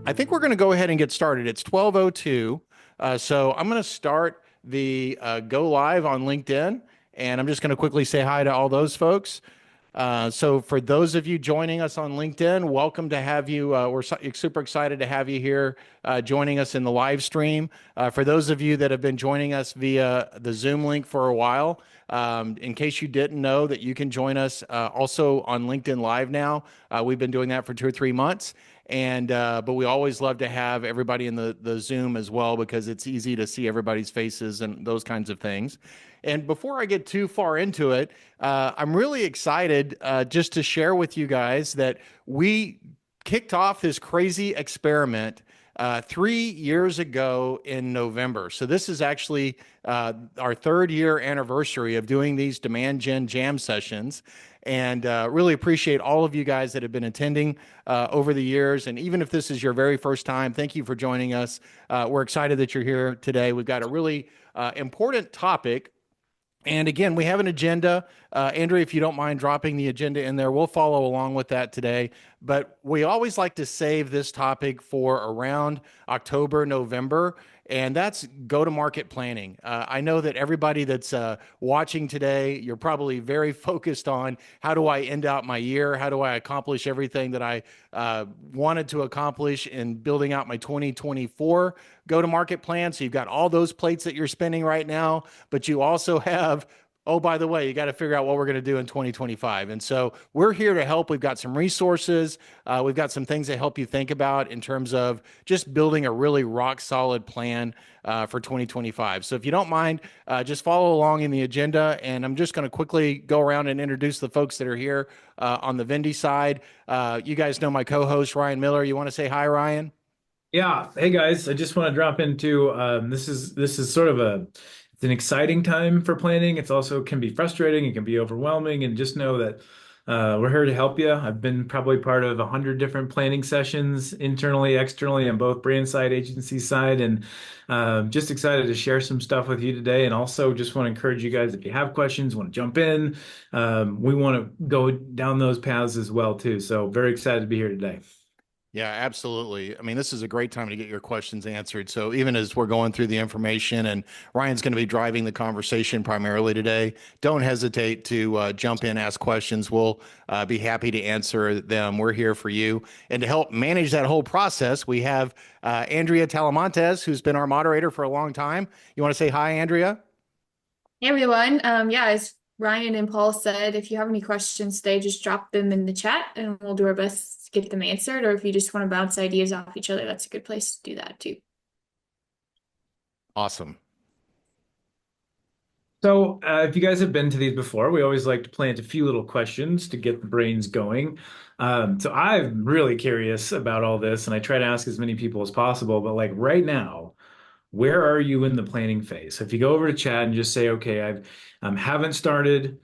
I think we're going to go ahead and get started. It's 12:02. So I'm going to start the go live on LinkedIn, and I'm just going to quickly say hi to all those folks. So for those of you joining us on LinkedIn, welcome to have you. Super excited to have you here joining us in the live stream. For those of you that have been joining us via the Zoom link for a while, in case you didn't know that you can join us also on LinkedIn Live now. We've been doing that for 2 or 3 months. But we always love to have everybody in the Zoom as well because it's easy to see everybody's faces and those kinds of things. And before I get too far into it, I'm really excited just to share with you guys that we kicked off this crazy experiment 3 years ago in November. So this is actually our third-year anniversary of doing these Demand Gen Jam sessions. And really appreciate all of you guys that have been attending over the years. And even if this is your very first time, thank you for joining us. We're excited that you're here today. We've got a really important topic. And again, we have an agenda. Andrea, if you don't mind dropping the agenda in there, we'll follow along with that today. But we always like to save this topic for around October, November, and that's go-to-market planning. I know that everybody that's watching today, you're probably very focused on how do I end out my year? How do I accomplish everything that I wanted to accomplish in building out my 2024 go-to-market plan? So you've got all those plates that you're spinning right now, but you also have, oh, by the way, you got to figure out what we're going to do in 2025. And so we're here to help. We've got some resources. We've got some things to help you think about in terms of just building a really rock solid plan for 2025. So if you don't mind, just follow along in the agenda. And I'm just going to quickly go around and introduce the folks that are here on the Vendy side. You guys know my co-host, Ryan Miller. You want to say hi, Ryan? Yeah. Hey guys, I just want to drop into this is sort of it's an exciting time for planning. It's also can be frustrating, it can be overwhelming, and just know that we're here to help you. I've been probably part of 100 different planning sessions internally, externally, on both brand side, agency side, and just excited to share some stuff with you today. And also just want to encourage you guys if you have questions, want to jump in, we want to go down those paths as well too. So very excited to be here today. Yeah, absolutely. I mean, this is a great time to get your questions answered. So even as we're going through the information, and Ryan's going to be driving the conversation primarily today, don't hesitate to jump in, ask questions. We'll be happy to answer them. We're here for you. And to help manage that whole process, we have Andrea Talamontes, who's been our moderator for a long time. You want to say hi, Andrea? Hey everyone. Yeah, as Ryan and Paul said, if you have any questions today, just drop them in the chat and we'll do our best to get them answered. Or if you just want to bounce ideas off each other, that's a good place to do that too. Awesome. So, if you guys have been to these before, we always like to plant a few little questions to get the brains going. So I'm really curious about all this, and I try to ask as many people as possible. But like right now, where are you in the planning phase? So if you go over to chat and just say, okay, I've haven't started,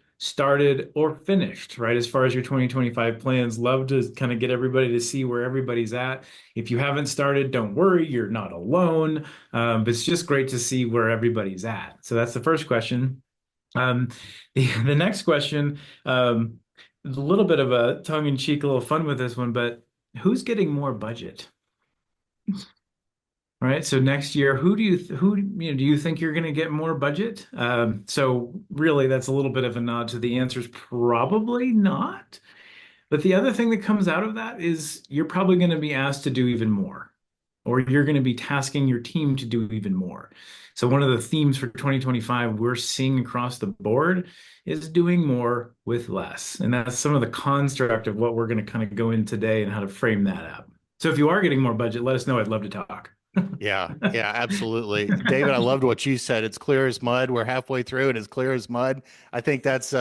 or finished, right? As far as your 2025 plans, love to kind of get everybody to see where everybody's at. If you haven't started, don't worry, you're not alone. But it's just great to see where everybody's at. So that's the first question. Um, the next question, a little bit of a tongue-in-cheek, a little fun with this one, but who's getting more budget? All right. So next year, do you think you're going to get more budget? So really, that's a little bit of a nod to the answer is probably not. But the other thing that comes out of that is you're probably going to be asked to do even more, or you're going to be tasking your team to do even more. So one of the themes for 2025 we're seeing across the board is doing more with less. And that's some of the construct of what we're going to kind of go in today and how to frame that up. So if you are getting more budget, let us know. I'd love to talk. Yeah, yeah, absolutely. David, I loved what you said. It's clear as mud. We're halfway through and it's clear as mud. I think that's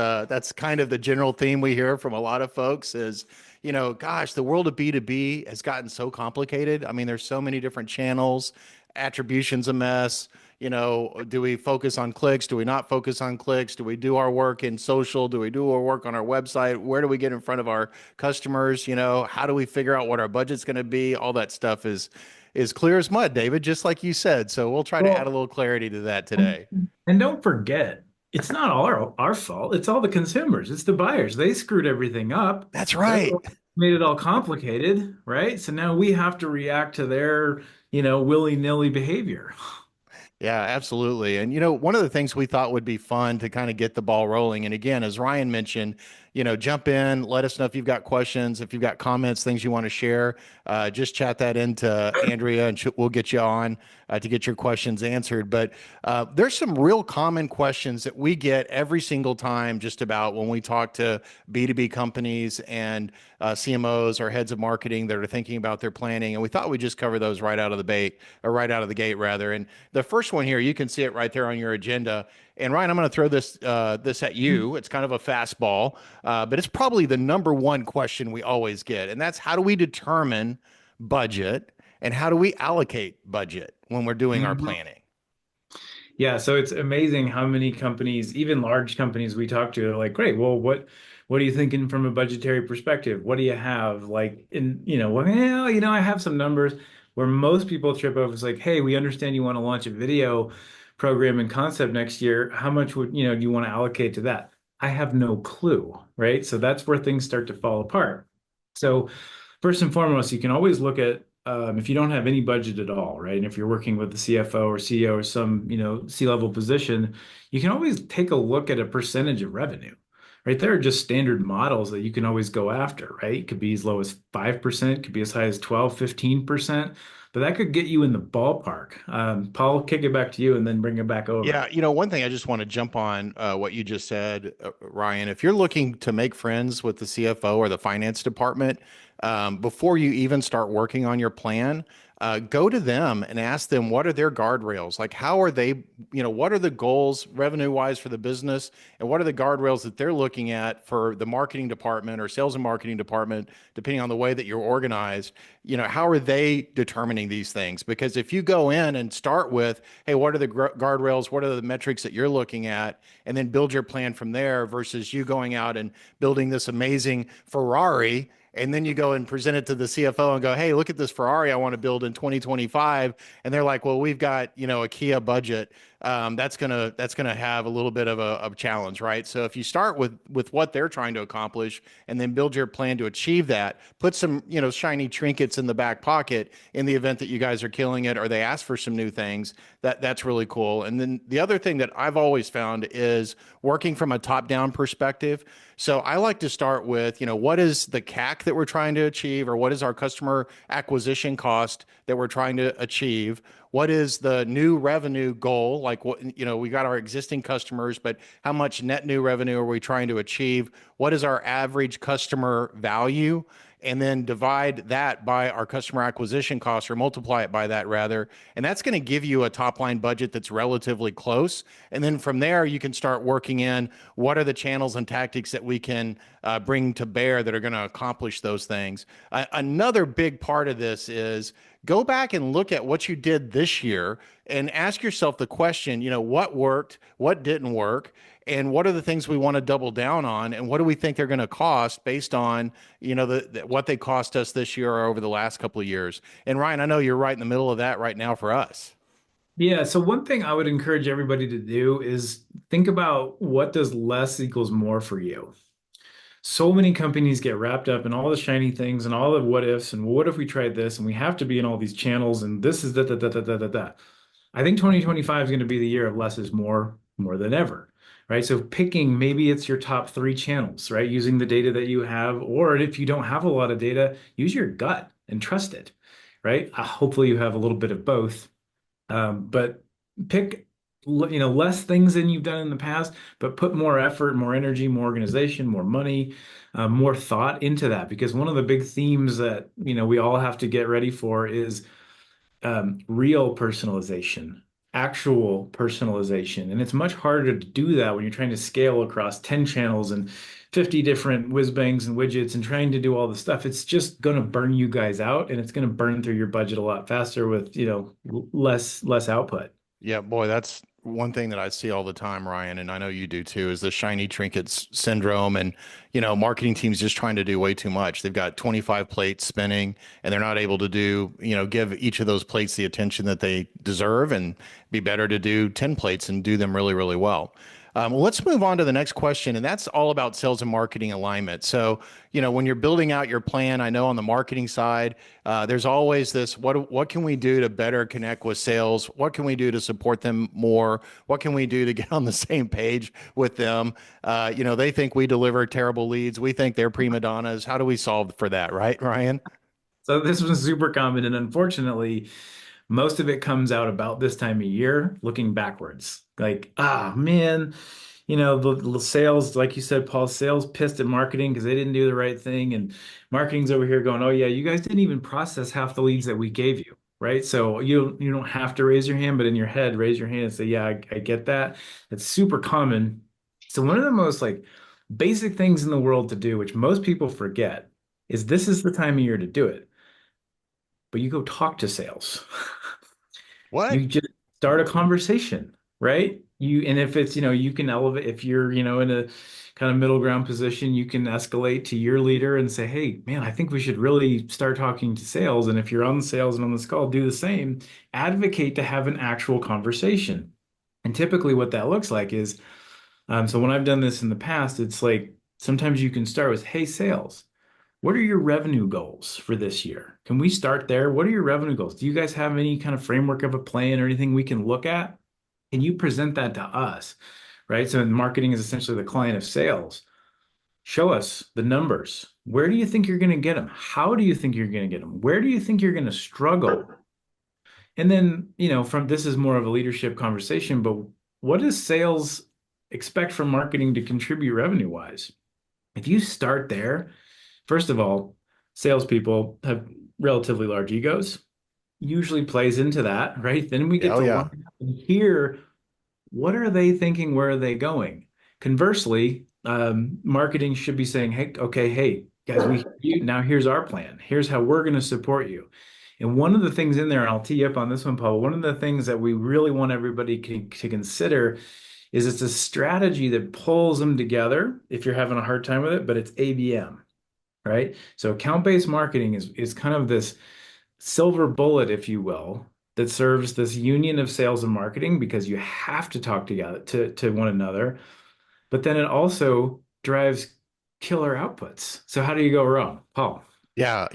kind of the general theme we hear from a lot of folks is, gosh, the world of B2B has gotten so complicated. I mean, there's so many different channels, attribution's a mess. Do we focus on clicks? Do we not focus on clicks? Do we do our work in social? Do we do our work on our website? Where do we get in front of our customers? How do we figure out what our budget's going to be? All that stuff is clear as mud, David, just like you said. So we'll try to add a Well, little clarity to that and, today. and don't forget, it's not all our fault. It's all the consumers. It's the buyers. They screwed everything up. That's They're, right. made it all complicated, right? So now we have to react to their, willy-nilly behavior. Yeah, absolutely. And one of the things we thought would be fun to kind of get the ball rolling. And again, as Ryan mentioned, jump in, let us know if you've got questions, if you've got comments, things you want to share. Just chat that into Andrea, and we'll get you on to get your questions answered. But there's some real common questions that we get every single time, just about when we talk to B2B companies and CMOs or heads of marketing that are thinking about their planning. And we thought we'd just cover those right out of the bait, or right out of the gate, rather. And the first one here, you can see it right there on your agenda. And Ryan, I'm going to throw this at you. It's kind of a fastball, but it's probably the number one question we always get, and that's how do we determine budget and how do we allocate budget when we're doing our Mhm. planning? Yeah, so it's amazing how many companies, even large companies we talk to, are like, great, well, what are you thinking from a budgetary perspective? What do you have? Like I have some numbers. Where most people trip over is like, hey, we understand you want to launch a video program and concept next year. How much do you want to allocate to that? I have no clue, right? So that's where things start to fall apart. So first and foremost, you can always look at if you don't have any budget at all, right? And if you're working with the CFO or CEO or some, C-level position, you can always take a look at a percentage of revenue, right? There are just standard models that you can always go after, right? It could be as low as 5%, could be as high as 12, 15%, but that could get you in the ballpark. Paul, kick it back to you and then bring it back over. Yeah, one thing I just want to jump on what you just said, Ryan. If you're looking to make friends with the CFO or the finance department, before you even start working on your plan, go to them and ask them what are their guardrails? Like, how are they, what are the goals revenue wise for the business? And what are the guardrails that they're looking at for the marketing department or sales and marketing department, depending on the way that you're organized? How are they determining these things? Because if you go in and start with, hey, what are the guardrails? What are the metrics that you're looking at? And then build your plan from there versus you going out and building this amazing Ferrari. And then you go and present it to the CFO and go, hey, look at this Ferrari I want to build in 2025. And they're like, well, we've got, a Kia budget. That's gonna have a little bit of a challenge, right? So if you start with what they're trying to accomplish and then build your plan to achieve that, put some, shiny trinkets in the back pocket in the event that you guys are killing it or they ask for some new things. That's really cool. And then the other thing that I've always found is working from a top-down perspective. So I like to start with, what is the CAC that we're trying to achieve, or what is our customer acquisition cost that we're trying to achieve? What is the new revenue goal? Like, we got our existing customers, but how much net new revenue are we trying to achieve? What is our average customer value? And then divide that by our customer acquisition costs, or multiply it by that, rather. And that's going to give you a top line budget that's relatively close. And then from there, you can start working in what are the channels and tactics that we can bring to bear that are going to accomplish those things. Another big part of this is go back and look at what you did this year and ask yourself the question, what worked, what didn't work, and what are the things we want to double down on, and what do we think they're going to cost based on, what they cost us this year or over the last couple of years. And Ryan, I know you're right in the middle of that right now for us. Yeah, so one thing I would encourage everybody to do is think about what does less equals more for you. So many companies get wrapped up in all the shiny things and all the what ifs and what if we tried this and we have to be in all these channels and this is da. I think 2025 is going to be the year of less is more than ever, right? So picking maybe it's your top three channels, right? Using the data that you have, or if you don't have a lot of data, use your gut and trust it, right? Hopefully you have a little bit of both, but pick less things than you've done in the past, but put more effort, more energy, more organization, more money, more thought into that. Because one of the big themes that we all have to get ready for is real personalization, actual personalization. And it's much harder to do that when you're trying to scale across 10 channels and 50 different whiz bangs and widgets and trying to do all the stuff. It's just going to burn you guys out and it's going to burn through your budget a lot faster with, less output. Yeah, boy, that's one thing that I see all the time, Ryan, and I know you do too, is the shiny trinkets syndrome. And, marketing teams just trying to do way too much. They've got 25 plates spinning and they're not able to do, give each of those plates the attention that they deserve, and be better to do 10 plates and do them really, really well. Well, let's move on to the next question, and that's all about sales and marketing alignment. So, when you're building out your plan, I know on the marketing side, there's always this: what can we do to better connect with sales? What can we do to support them more? What can we do to get on the same page with them? They think we deliver terrible leads. We think they're prima donnas. How do we solve for that, right, Ryan? So this was super common, and unfortunately, most of it comes out about this time of year, looking backwards. Like, ah, man, the sales, like you said, Paul, sales pissed at marketing because they didn't do the right thing, and marketing's over here going, "Oh yeah, you guys didn't even process half the leads that we gave you." Right? So you don't have to raise your hand, but in your head, raise your hand and say, "Yeah, I get that." It's super common. So one of the most like basic things in the world to do, which most people forget, is this is the time of year to do it, but you go talk to sales. What? You just start a conversation, right? And if it's, you can elevate, if you're, in a kind of middle ground position, you can escalate to your leader and say, "Hey, man, I think we should really start talking to sales." And if you're on sales and on this call, do the same. Advocate to have an actual conversation. And typically what that looks like is, so when I've done this in the past, it's like sometimes you can start with, "Hey, sales, what are your revenue goals for this year? Can we start there? What are your revenue goals? Do you guys have any kind of framework of a plan or anything we can look at? Can you present that to us?" Right? So marketing is essentially the client of sales. Show us the numbers. Where do you think you're going to get them? How do you think you're going to get them? Where do you think you're going to struggle? And then, from this is more of a leadership conversation, but what does sales expect from marketing to contribute revenue wise? If you start there, first of all, salespeople have relatively large egos, usually plays into that, right? Then we get Oh to yeah. line up and hear what are they thinking, where are they going? Conversely, marketing should be saying, "Hey, okay, hey, guys, we hear you. Now here's our plan. Here's how we're going to support you." And one of the things in there, and I'll tee you up on this one, Paul, one of the things that we really want everybody to consider is it's a strategy that pulls them together if you're having a hard time with it, but it's ABM, right? So account-based marketing is kind of this silver bullet, if you will, that serves this union of sales and marketing because you have to talk together to one another, but then it also drives killer outputs. So how do you go wrong, Paul? Yeah,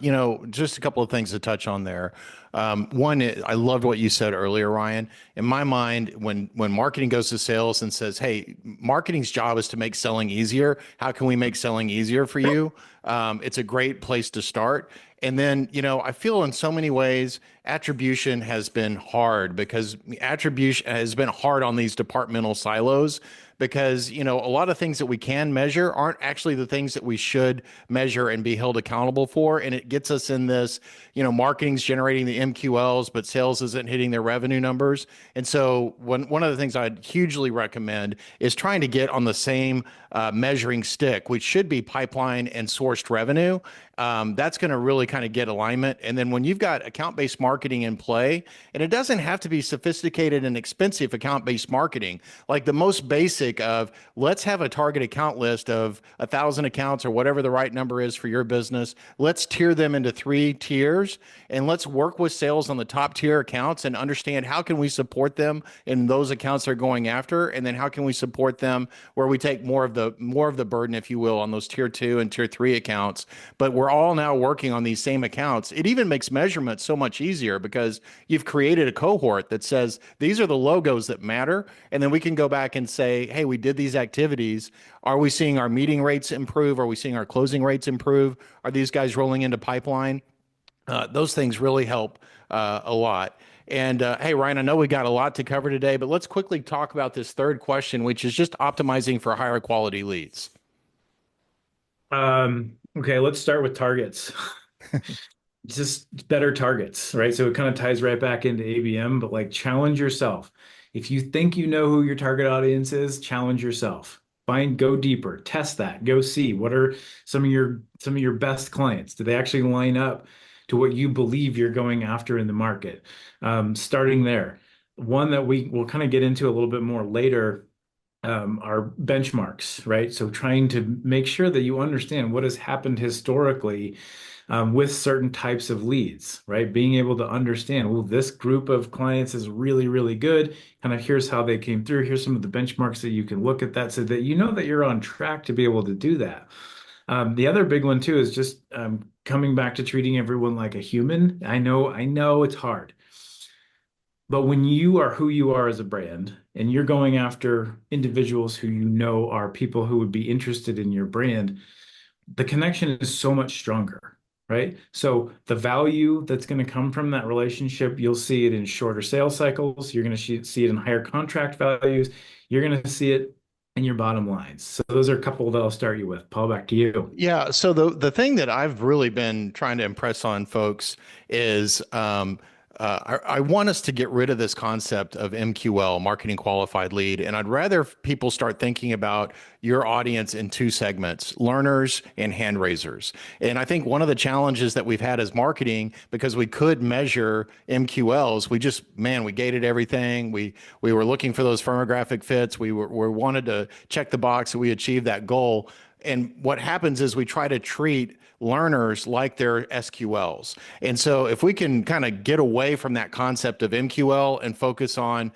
just a couple of things to touch on there. One, I loved what you said earlier, Ryan. In my mind, when marketing goes to sales and says, "Hey, marketing's job is to make selling easier. How can we make selling easier for you?" It's a great place to start. And then, I feel in so many ways attribution has been hard because attribution has been hard on these departmental silos because, a lot of things that we can measure aren't actually the things that we should measure and be held accountable for. And it gets us in this, marketing's generating the MQLs, but sales isn't hitting their revenue numbers. And so one of the things I'd hugely recommend is trying to get on the same measuring stick, which should be pipeline and sourced revenue. That's going to really kind of get alignment. And then when you've got account-based marketing in play, and it doesn't have to be sophisticated and expensive account-based marketing, like the most basic of let's have a target account list of 1,000 accounts or whatever the right number is for your business. Let's tier them into 3 tiers and let's work with sales on the top tier accounts and understand how can we support them in those accounts they're going after, and then how can we support them where we take more of the burden, if you will, on those tier 2 and tier 3 accounts. But we're all now working on these same accounts. It even makes measurement so much easier because you've created a cohort that says these are the logos that matter. And then we can go back and say, "Hey, we did these activities. Are we seeing our meeting rates improve? Are we seeing our closing rates improve? Are these guys rolling into pipeline?" Those things really help a lot. And hey, Ryan, I know we got a lot to cover today, but let's quickly talk about this third question, which is just optimizing for higher quality leads. Okay, let's start with targets. Just better targets, right? So it kind of ties right back into ABM, but like challenge yourself. If you think you know who your target audience is, challenge yourself. Go deeper, test that, go see what are some of your best clients. Do they actually line up to what you believe you're going after in the market? Starting there. One that we will kind of get into a little bit more later are benchmarks, right? So trying to make sure that you understand what has happened historically with certain types of leads, right? Being able to understand, well, this group of clients is really, really good. Kind of here's how they came through. Here's some of the benchmarks that you can look at that so that you know that you're on track to be able to do that. The other big one too is just coming back to treating everyone like a human. I know it's hard. But when you are who you are as a brand and you're going after individuals who you know are people who would be interested in your brand, the connection is so much stronger, right? So the value that's going to come from that relationship, you'll see it in shorter sales cycles. You're going to see it in higher contract values. You're going to see it in your bottom lines. So those are a couple that I'll start you with. Paul, back to you. Yeah, so the thing that I've really been trying to impress on folks is I want us to get rid of this concept of MQL, marketing qualified lead, and I'd rather people start thinking about your audience in two segments, learners and hand raisers. And I think one of the challenges that we've had as marketing, because we could measure MQLs, we gated everything. We were looking for those firmographic fits. We wanted to check the box so we achieved that goal. And what happens is we try to treat learners like they're SQLs. And so if we can kind of get away from that concept of MQL and focus on,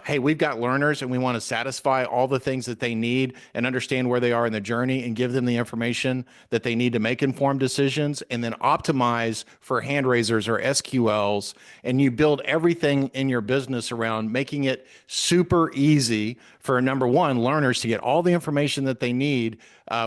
hey, we've got learners and we want to satisfy all the things that they need and understand where they are in the journey and give them the information that they need to make informed decisions, and then optimize for hand raisers or SQLs. And you build everything in your business around making it super easy for, number one, learners to get all the information that they need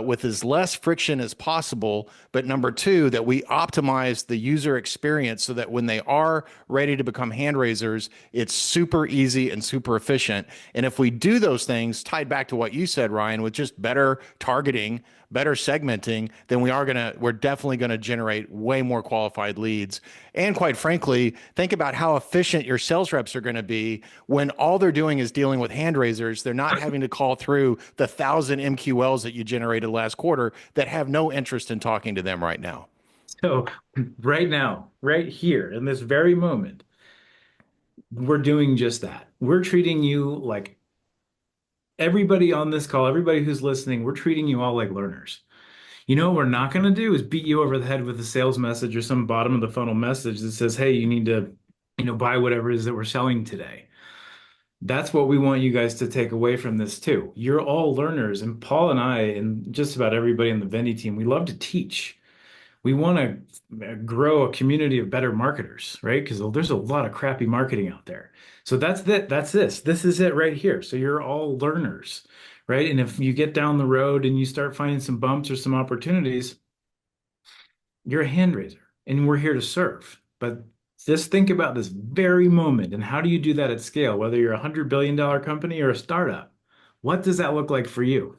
with as less friction as possible. But number two, that we optimize the user experience so that when they are ready to become hand raisers, it's super easy and super efficient. And if we do those things, tied back to what you said, Ryan, with just better targeting, better segmenting, then we're definitely going to generate way more qualified leads. And quite frankly, think about how efficient your sales reps are going to be when all they're doing is dealing with hand raisers. They're not having to call through the 1,000 MQLs that you generated last quarter that have no interest in talking to them right now. So right now, right here in this very moment, we're doing just that. We're treating you like everybody on this call, everybody who's listening, we're treating you all like learners. You know what we're not going to do is beat you over the head with a sales message or some bottom of the funnel message that says, hey, you need to, buy whatever it is that we're selling today. That's what we want you guys to take away from this too. You're all learners, and Paul and I, and just about everybody on the Vendy team, we love to teach. We want to grow a community of better marketers, right? Because there's a lot of crappy marketing out there. So that's it. That's this. This is it right here. So you're all learners, right? And if you get down the road and you start finding some bumps or some opportunities, you're a hand raiser, and we're here to serve. But just think about this very moment and how do you do that at scale, whether you're a $100 billion company or a startup? What does that look like for you?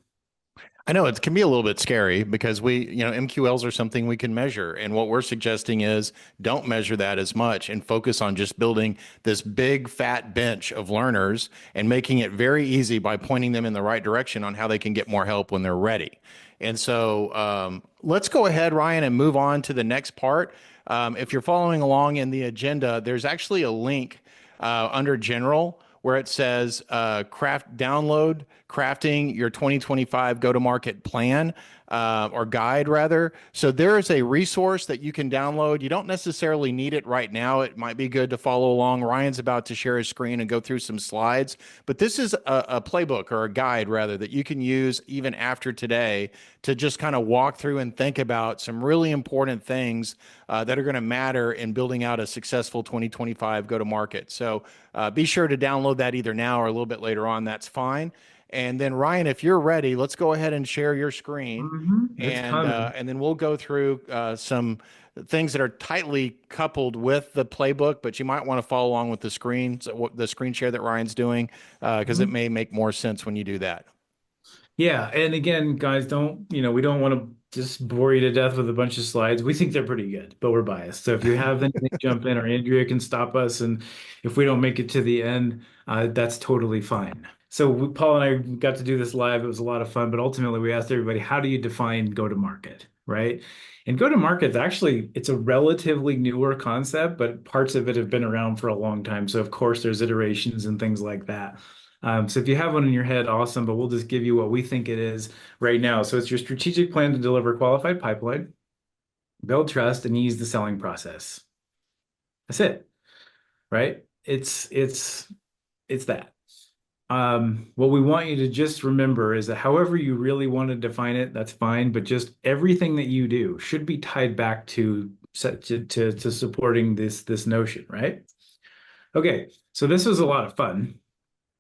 I know it can be a little bit scary because MQLs are something we can measure. And what we're suggesting is don't measure that as much and focus on just building this big fat bench of learners and making it very easy by pointing them in the right direction on how they can get more help when they're ready. And so let's go ahead, Ryan, and move on to the next part. If you're following along in the agenda, there's actually a link under general where it says download crafting your 2025 go-to-market plan or guide rather. So there is a resource that you can download. You don't necessarily need it right now. It might be good to follow along. Ryan's about to share his screen and go through some slides, but this is a playbook or a guide rather that you can use even after today to just kind of walk through and think about some really important things that are going to matter in building out a successful 2025 go-to-market. So be sure to download that either now or a little bit later on. That's fine. And then Ryan, if you're ready, let's go ahead and share your screen, It's and coming. and then we'll go through some things that are tightly coupled with the playbook, but you might want to follow along with the screen share that Ryan's doing, because it may make more sense when you do that. Yeah, and again, guys, we don't want to just bore you to death with a bunch of slides. We think they're pretty good, but we're biased. So if you have anything, jump in, or Andrea can stop us. And if we don't make it to the end, that's totally fine. So Paul and I got to do this live. It was a lot of fun, but ultimately we asked everybody, how do you define go-to-market, right? And go-to-market, actually, it's a relatively newer concept, but parts of it have been around for a long time. So of course, there's iterations and things like that. So if you have one in your head, awesome, but we'll just give you what we think it is right now. So it's your strategic plan to deliver qualified pipeline, build trust, and ease the selling process. That's it, right? It's that. What we want you to just remember is that however you really want to define it, that's fine, but just everything that you do should be tied back to supporting this notion, right? Okay, so this was a lot of fun.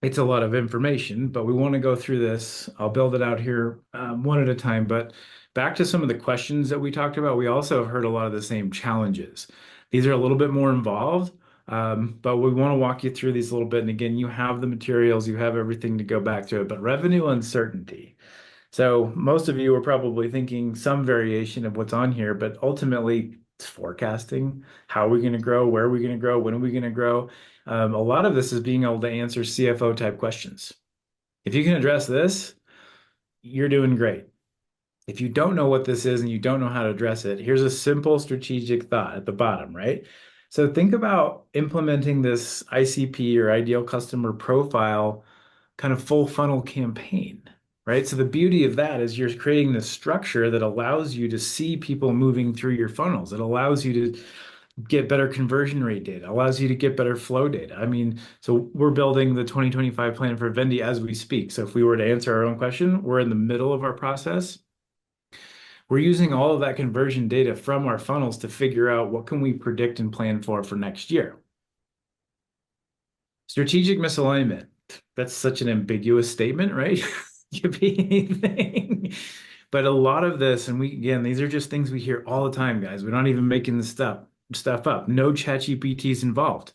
It's a lot of information, but we want to go through this. I'll build it out here one at a time. But back to some of the questions that we talked about, we also have heard a lot of the same challenges. These are a little bit more involved, but we want to walk you through these a little bit. And again, you have the materials, you have everything to go back to it. But revenue uncertainty. So most of you are probably thinking some variation of what's on here, but ultimately it's forecasting. How are we going to grow? Where are we going to grow? When are we going to grow? A lot of this is being able to answer CFO type questions. If you can address this, you're doing great. If you don't know what this is and you don't know how to address it, here's a simple strategic thought at the bottom, right? So think about implementing this ICP or ideal customer profile kind of full funnel campaign, right? So the beauty of that is you're creating this structure that allows you to see people moving through your funnels. It allows you to get better conversion rate data, allows you to get better flow data. I mean, so we're building the 2025 plan for Vendi as we speak. So if we were to answer our own question, we're in the middle of our process. We're using all of that conversion data from our funnels to figure out what can we predict and plan for next year. Strategic misalignment. That's such an ambiguous statement, right? Could be anything. But a lot of this, and again, these are just things we hear all the time, guys. We're not even making this stuff up. No ChatGPTs involved.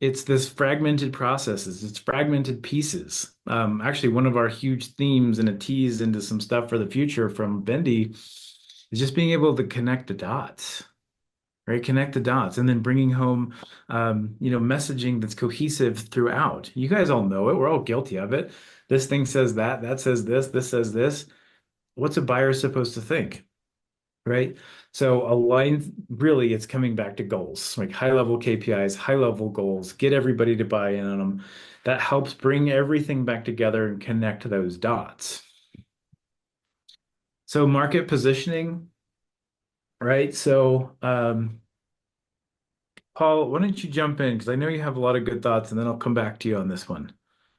It's this fragmented processes, it's fragmented pieces. Actually, one of our huge themes and a tease into some stuff for the future from Bendy is just being able to connect the dots, right? Connect the dots and then bringing home, messaging that's cohesive throughout. You guys all know it. We're all guilty of it. This thing says that, that says this says this. What's a buyer supposed to think? Right? So align, really, it's coming back to goals, like high level KPIs, high level goals, get everybody to buy in on them. That helps bring everything back together and connect those dots. So market positioning, right? So Paul, why don't you jump in? Because I know you have a lot of good thoughts, and then I'll come back to you on this one.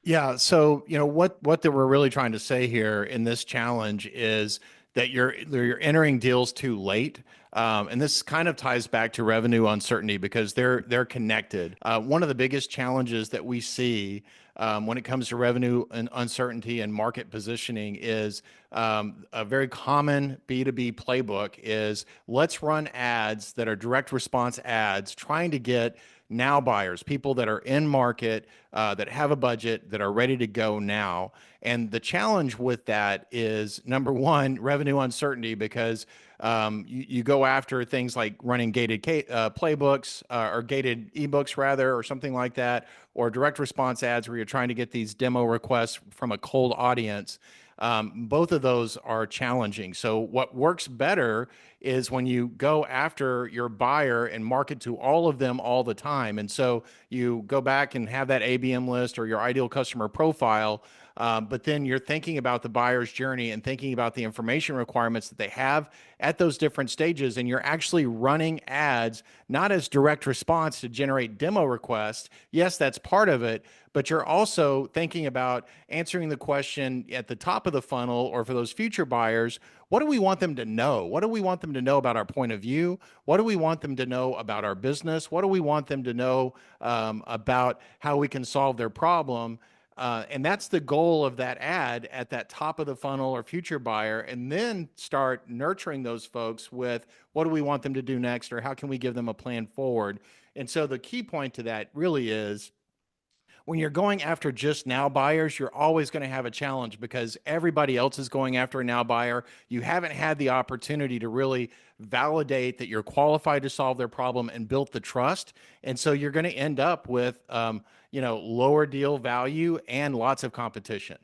Yeah. So, what that we're really trying to say here in this challenge is that you're entering deals too late. And this kind of ties back to revenue uncertainty because they're connected. One of the biggest challenges that we see when it comes to revenue and uncertainty and market positioning is a very common B2B playbook is let's run ads that are direct response ads trying to get now buyers, people that are in market, that have a budget, that are ready to go now. And the challenge with that is number one, revenue uncertainty, because you go after things like running gated playbooks or gated ebooks rather, or something like that, or direct response ads where you're trying to get these demo requests from a cold audience. Both of those are challenging. So what works better is when you go after your buyer and market to all of them all the time. And so you go back and have that ABM list or your ideal customer profile, but then you're thinking about the buyer's journey and thinking about the information requirements that they have at those different stages. And you're actually running ads, not as direct response to generate demo requests. Yes, that's part of it, but you're also thinking about answering the question at the top of the funnel or for those future buyers, what do we want them to know? What do we want them to know about our point of view? What do we want them to know about our business? What do we want them to know about how we can solve their problem? And that's the goal of that ad at that top of the funnel or future buyer, and then start nurturing those folks with what do we want them to do next, or how can we give them a plan forward? And so the key point to that really is when you're going after just now buyers, you're always going to have a challenge because everybody else is going after a now buyer. You haven't had the opportunity to really validate that you're qualified to solve their problem and built the trust. And so you're going to end up with, lower deal value and lots of competition.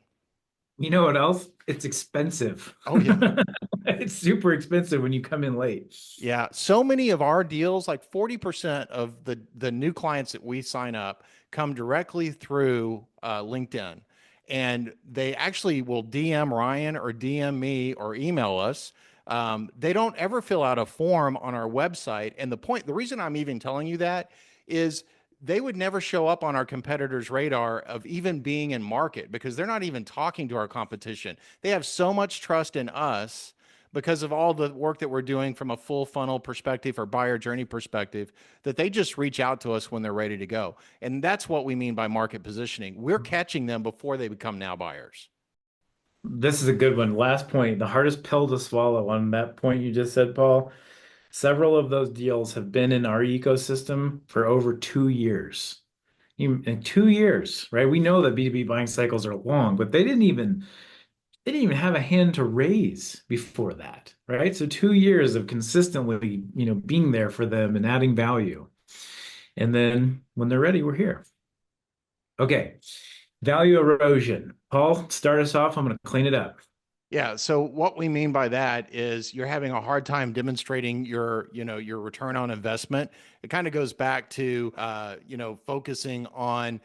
You know what else? It's expensive. Oh, yeah. It's super expensive when you come in late. Yeah, so many of our deals, like 40% of the new clients that we sign up come directly through LinkedIn. And they actually will DM Ryan or DM me or email us. They don't ever fill out a form on our website. And the reason I'm even telling you that is they would never show up on our competitors' radar of even being in market because they're not even talking to our competition. They have so much trust in us because of all the work that we're doing from a full funnel perspective or buyer journey perspective that they just reach out to us when they're ready to go. And that's what we mean by market positioning. We're catching them before they become now buyers. This is a good one. Last point, the hardest pill to swallow on that point you just said, Paul. Several of those deals have been in our ecosystem for over 2 years. In 2 years, right? We know that B2B buying cycles are long, but they didn't even have a hand to raise before that, right? So 2 years of consistently, being there for them and adding value. And then when they're ready, we're here. Okay. Value erosion. Paul, start us off. I'm going to clean it up. Yeah. So what we mean by that is you're having a hard time demonstrating your return on investment. It kind of goes back to, focusing on,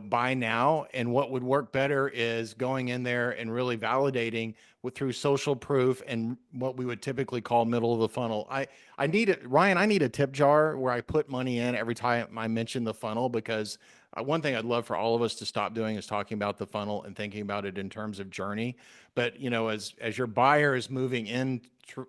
buy now. And what would work better is going in there and really validating through social proof and what we would typically call middle of the funnel. I need it, Ryan. I need a tip jar where I put money in every time I mention the funnel because one thing I'd love for all of us to stop doing is talking about the funnel and thinking about it in terms of journey. But as your buyer is moving in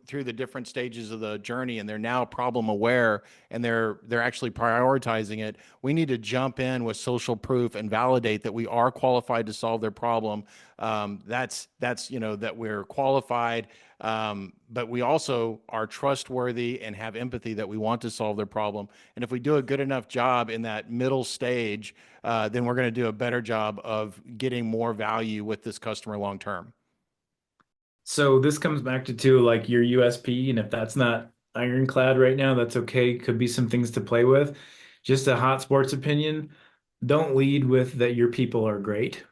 through the different stages of the journey and they're now problem aware and they're actually prioritizing it, we need to jump in with social proof and validate that we are qualified to solve their problem. That's that we're qualified, but we also are trustworthy and have empathy that we want to solve their problem. And if we do a good enough job in that middle stage, then we're going to do a better job of getting more value with this customer long term. So this comes back to like your USP, and if that's not ironclad right now, that's okay. Could be some things to play with. Just a hot sports opinion. Don't lead with that your people are great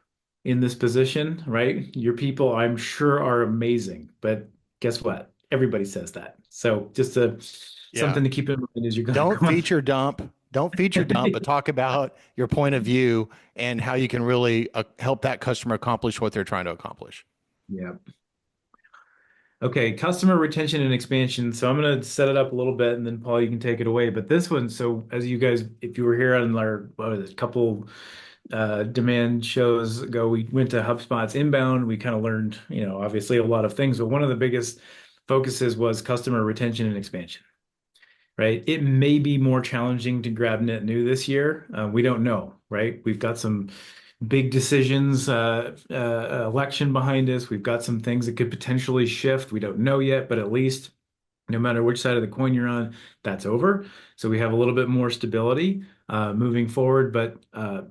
in this position, right? Your people, I'm sure, are amazing, but guess what? Everybody says that. So just Yeah. something to keep in mind as you're going. Don't feature dump. Don't feature dump, but talk about your point of view and how you can really help that customer accomplish what they're trying to accomplish. Yeah. Okay, customer retention and expansion. So I'm going to set it up a little bit and then Paul, you can take it away. But this one, so as you guys, if you were here on our what was it, couple demand shows ago, we went to HubSpot's inbound. We kind of learned, obviously a lot of things, but one of the biggest focuses was customer retention and expansion, right? It may be more challenging to grab net new this year. We don't know, right? We've got some big decisions, election behind us. We've got some things that could potentially shift. We don't know yet, but at least no matter which side of the coin you're on, that's over. So we have a little bit more stability moving forward. But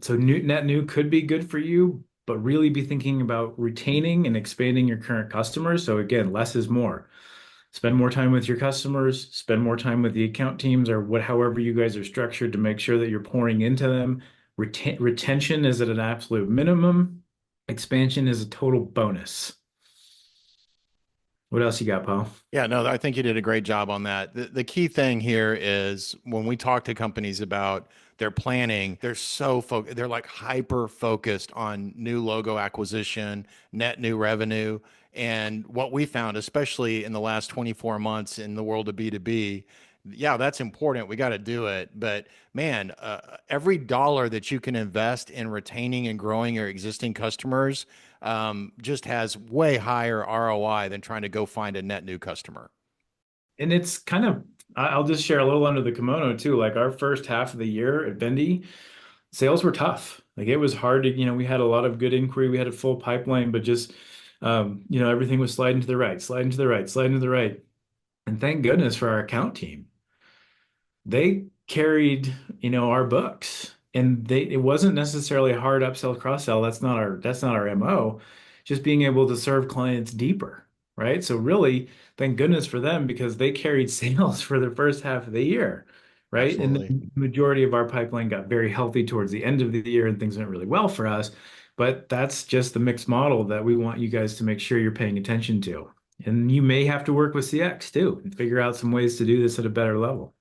so net new could be good for you, but really be thinking about retaining and expanding your current customers. So again, less is more. Spend more time with your customers, spend more time with the account teams or however you guys are structured to make sure that you're pouring into them. Retention is at an absolute minimum. Expansion is a total bonus. What else you got, Paul? Yeah, no, I think you did a great job on that. The key thing here is when we talk to companies about their planning, they're like hyper focused on new logo acquisition, net new revenue. And what we found, especially in the last 24 months in the world of B2B, yeah, that's important. We got to do it. But man, every dollar that you can invest in retaining and growing your existing customers just has way higher ROI than trying to go find a net new customer. And it's kind of, I'll just share a little under the kimono too. Like our first half of the year at Bendy, sales were tough. Like it was hard to, we had a lot of good inquiry. We had a full pipeline, but just, everything was sliding to the right, sliding to the right, sliding to the right. And thank goodness for our account team. They carried, our books and it wasn't necessarily a hard upsell cross sell. That's not our MO, just being able to serve clients deeper, right? So really, thank goodness for them because they carried sales for the first half of the year, right? And Absolutely. the majority of our pipeline got very healthy towards the end of the year and things went really well for us. But that's just the mixed model that we want you guys to make sure you're paying attention to. And you may have to work with CX too and figure out some ways to do this at a better level.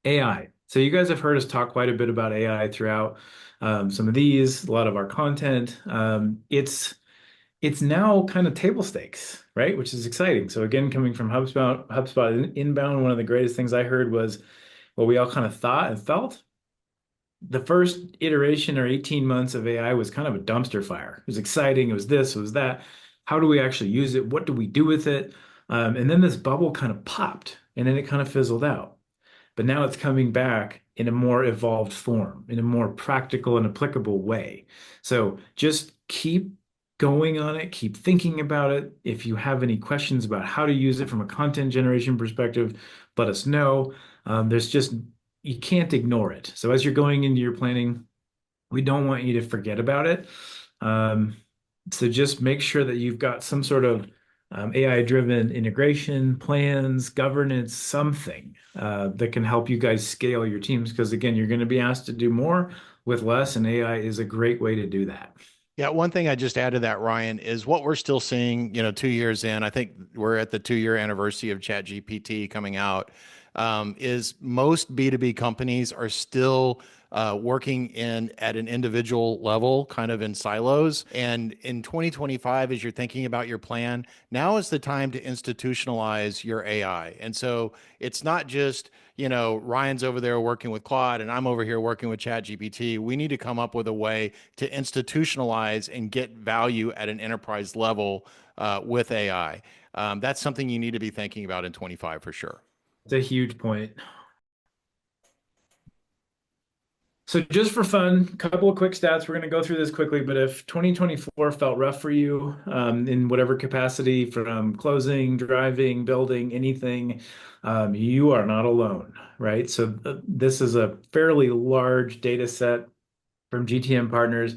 AI. So you guys have heard us talk quite a bit about AI throughout some of these, a lot of our content. it's now kind of table stakes, right? Which is exciting. So again, coming from HubSpot inbound, one of the greatest things I heard was what we all kind of thought and felt. The first iteration or 18 months of AI was kind of a dumpster fire. It was exciting. It was this, it was that. How do we actually use it? What do we do with it? And then this bubble kind of popped and then it kind of fizzled out. But now it's coming back in a more evolved form, in a more practical and applicable way. So just keep going on it, keep thinking about it. If you have any questions about how to use it from a content generation perspective, let us know. There's just, you can't ignore it. So as you're going into your planning, we don't want you to forget about it. Um, so just make sure that you've got some sort of AI-driven integration plans, governance, something that can help you guys scale your teams. Because again, you're going to be asked to do more with less, and AI is a great way to do that. Yeah, one thing I just added that, Ryan, is what we're still seeing, 2 years in. I think we're at the 2 year anniversary of ChatGPT coming out. Is most B2B companies are still working in at an individual level, kind of in silos. And in 2025, as you're thinking about your plan, now is the time to institutionalize your AI. And so it's not just, Ryan's over there working with Claude and I'm over here working with ChatGPT. We need to come up with a way to institutionalize and get value at an enterprise level with AI. That's something you need to be thinking about in 25 for sure. It's a huge point. So just for fun, a couple of quick stats. We're going to go through this quickly, but if 2024 felt rough for you in whatever capacity, from closing, driving, building, anything, you are not alone, right? So this is a fairly large data set from GTM partners,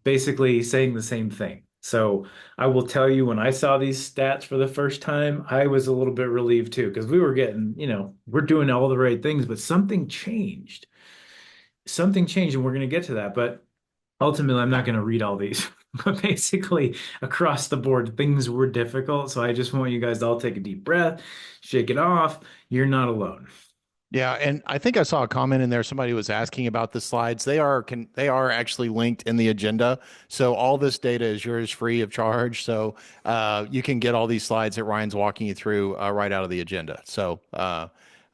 basically saying the same thing. So I will tell you, when I saw these stats for the first time, I was a little bit relieved too, because we were getting, we're doing all the right things, but something changed. Something changed, and we're going to get to that. But ultimately, I'm not going to read all these. But basically, across the board, things were difficult. So I just want you guys to all take a deep breath, shake it off. You're not alone. Yeah, and I think I saw a comment in there. Somebody was asking about the slides. They are actually linked in the agenda. So all this data is yours free of charge. So you can get all these slides that Ryan's walking you through right out of the agenda. So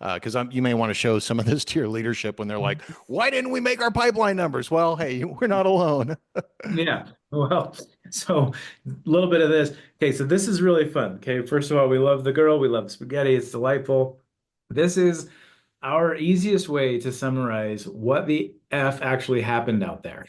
because you may want to show some of this to your leadership when they're like, "Why didn't we make our pipeline numbers?" Well, hey, we're not alone. Yeah. Well, so a little bit of this. Okay, so this is really fun. Okay, first of all, we love the girl. We love spaghetti. It's delightful. This is our easiest way to summarize what the F actually happened out there,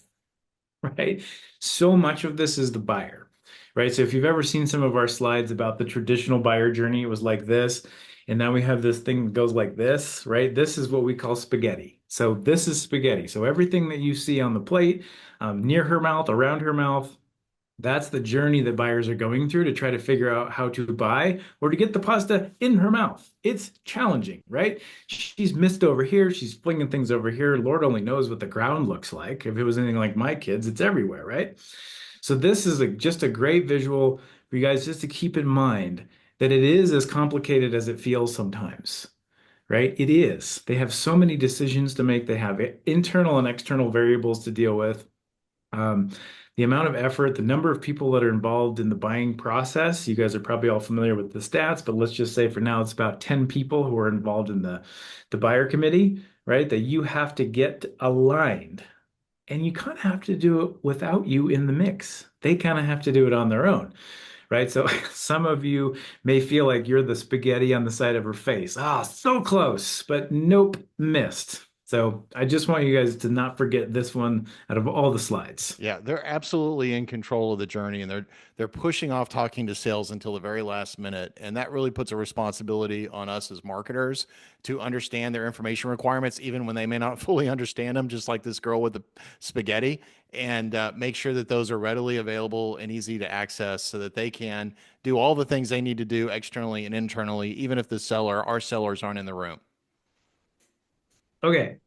right? So much of this is the buyer, right? So if you've ever seen some of our slides about the traditional buyer journey, it was like this. And now we have this thing that goes like this, right? This is what we call spaghetti. So this is spaghetti. So everything that you see on the plate, near her mouth, around her mouth, that's the journey that buyers are going through to try to figure out how to buy or to get the pasta in her mouth. It's challenging, right? She's missed over here. She's flinging things over here. Lord only knows what the ground looks like. If it was anything like my kids, it's everywhere, right? So this is just a great visual for you guys just to keep in mind that it is as complicated as it feels sometimes, right? It is. They have so many decisions to make. They have internal and external variables to deal with. Um, the amount of effort, the number of people that are involved in the buying process, you guys are probably all familiar with the stats, but let's just say for now it's about 10 people who are involved in the buyer committee, right? That you have to get aligned. And you kind of have to do it without you in the mix. They kind of have to do it on their own, right? So some of you may feel like you're the spaghetti on the side of her face. Ah, so close, but nope, missed. So I just want you guys to not forget this one out of all the slides. Yeah, they're absolutely in control of the journey, and they're pushing off talking to sales until the very last minute, and that really puts a responsibility on us as marketers to understand their information requirements, even when they may not fully understand them, just like this girl with the spaghetti, and make sure that those are readily available and easy to access, so that they can do all the things they need to do externally and internally, even if our sellers aren't in the room. Okay,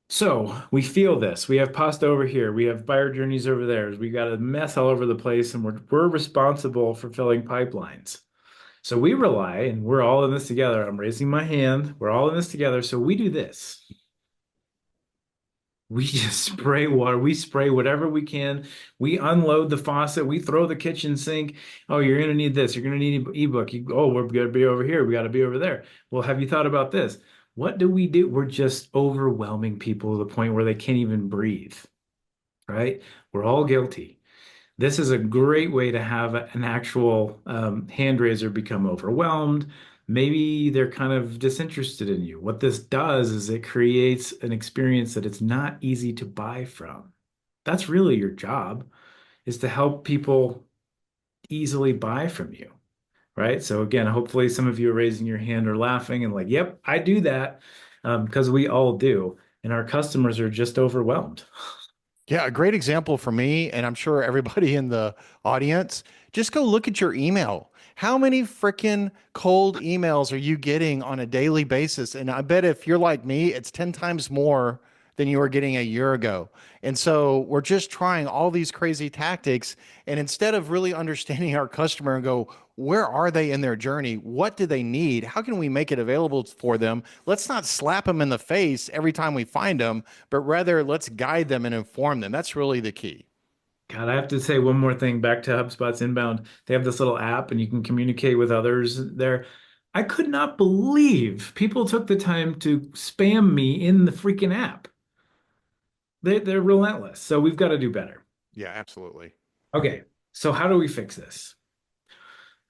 so we feel this. We have pasta over here. We have buyer journeys over there. We got a mess all over the place, and we're responsible for filling pipelines. So we rely, and we're all in this together. I'm raising my hand. We're all in this together. So we do this. We just spray water. We spray whatever we can. We unload the faucet. We throw the kitchen sink. Oh, you're going to need this. You're going to need an ebook. Oh, we're going to be over here. We got to be over there. Well, have you thought about this? What do we do? We're just overwhelming people to the point where they can't even breathe, right? We're all guilty. This is a great way to have an actual hand raiser become overwhelmed. Maybe they're kind of disinterested in you. What this does is it creates an experience that it's not easy to buy from. That's really your job, is to help people easily buy from you, right? So again, hopefully some of you are raising your hand or laughing and like, yep, I do that, because we all do. And our customers are just overwhelmed. Yeah, a great example for me, and I'm sure everybody in the audience, just go look at your email. How many freaking cold emails are you getting on a daily basis? And I bet if you're like me, it's 10 times more than you were getting a year ago. And so we're just trying all these crazy tactics. And instead of really understanding our customer and go, where are they in their journey? What do they need? How can we make it available for them? Let's not slap them in the face every time we find them, but rather let's guide them and inform them. That's really the key. God, I have to say one more thing back to HubSpot's inbound. They have this little app and you can communicate with others there. I could not believe people took the time to spam me in the freaking app. They're relentless. So we've got to do better. Yeah, absolutely. Okay, so how do we fix this?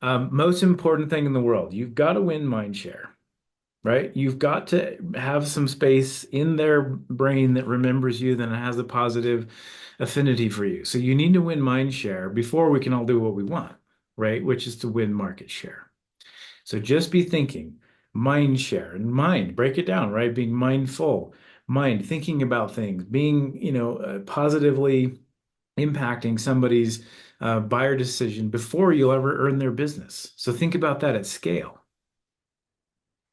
Most important thing in the world, you've got to win mind share, right? You've got to have some space in their brain that remembers you, that has a positive affinity for you. So you need to win mind share before we can all do what we want, right? Which is to win market share. So just be thinking mind share and mind, break it down, right? Being mindful, mind, thinking about things, being, positively impacting somebody's buyer decision before you'll ever earn their business. So think about that at scale.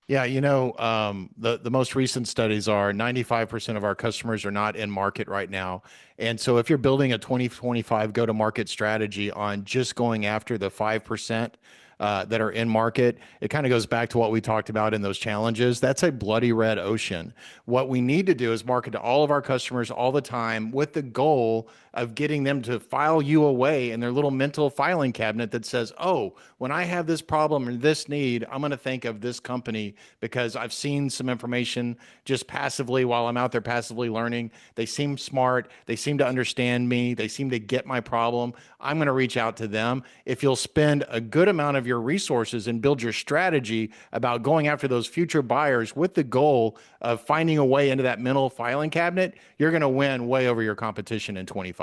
Yeah, the most recent studies are 95% of our customers are not in market right now. And so if you're building a 2025 go-to-market strategy on just going after the 5% that are in market, it kind of goes back to what we talked about in those challenges. That's a bloody red ocean. What we need to do is market to all of our customers all the time with the goal of getting them to file you away in their little mental filing cabinet that says, oh, when I have this problem or this need, I'm going to think of this company because I've seen some information just passively while I'm out there passively learning. They seem smart. They seem to understand me. They seem to get my problem. I'm going to reach out to them. If you'll spend a good amount of your resources and build your strategy about going after those future buyers with the goal of finding a way into that mental filing cabinet, you're going to win way over your competition in 25.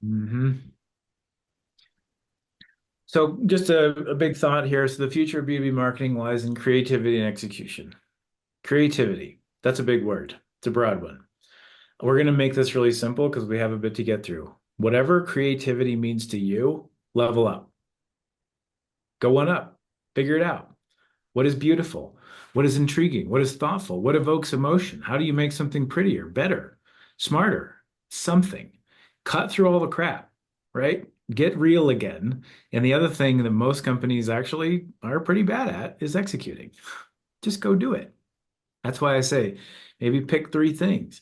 Hmm. So just a big thought here. So the future of B2B marketing lies in creativity and execution. Creativity, that's a big word. It's a broad one. We're going to make this really simple because we have a bit to get through. Whatever creativity means to you, level up. Go one up. Figure it out. What is beautiful? What is intriguing? What is thoughtful? What evokes emotion? How do you make something prettier, better, smarter? Something. Cut through all the crap, right? Get real again. And the other thing that most companies actually are pretty bad at is executing. Just go do it. That's why I say maybe pick three things.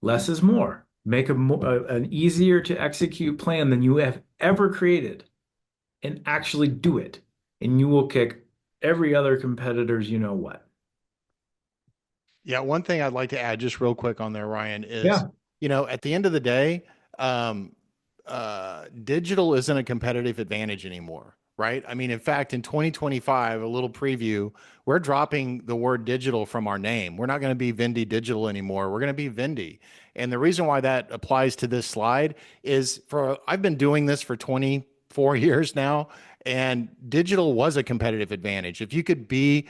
Less is more. Make an easier to execute plan than you have ever created and actually do it. And you will kick every other competitor's you know what. Yeah, one thing I'd like to add just real quick on there, Ryan, is, Yeah. at the end of the day, um, digital isn't a competitive advantage anymore, right? I mean, in fact, in 2025, a little preview, we're dropping the word digital from our name. We're not going to be Vindy Digital anymore. We're going to be Vindy. And the reason why that applies to this slide is I've been doing this for 24 years now, and digital was a competitive advantage. If you could be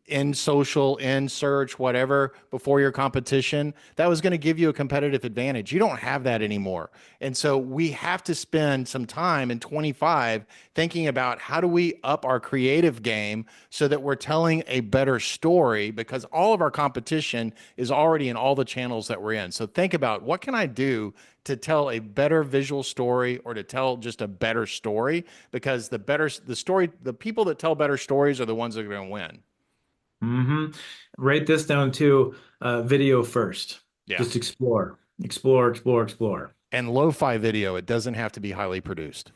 in social, in search, whatever, before your competition, that was going to give you a competitive advantage. You don't have that anymore. And so we have to spend some time in 25 thinking about how do we up our creative game so that we're telling a better story, because all of our competition is already in all the channels that we're in. So think about, what can I do to tell a better visual story or to tell just a better story? Because the story, the people that tell better stories are the ones that are going to win. Hmm. Write this down too. Video first. Yeah. Just explore. Explore, explore, explore. And lo-fi video. It doesn't have to be highly produced.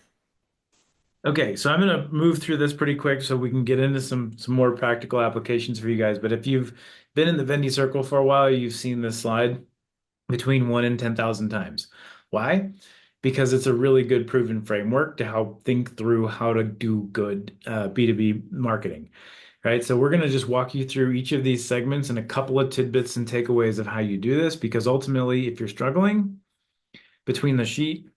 Okay, so I'm gonna move through this pretty quick so we can get into some more practical applications for you guys. But if you've been in the Vendy circle for a while, you've seen this slide between 1 and 10,000 times. Why? Because it's a really good proven framework to help think through how to do good B2B marketing, right? So we're going to just walk you through each of these segments and a couple of tidbits and takeaways of how you do this, because ultimately, if you're struggling between the sheet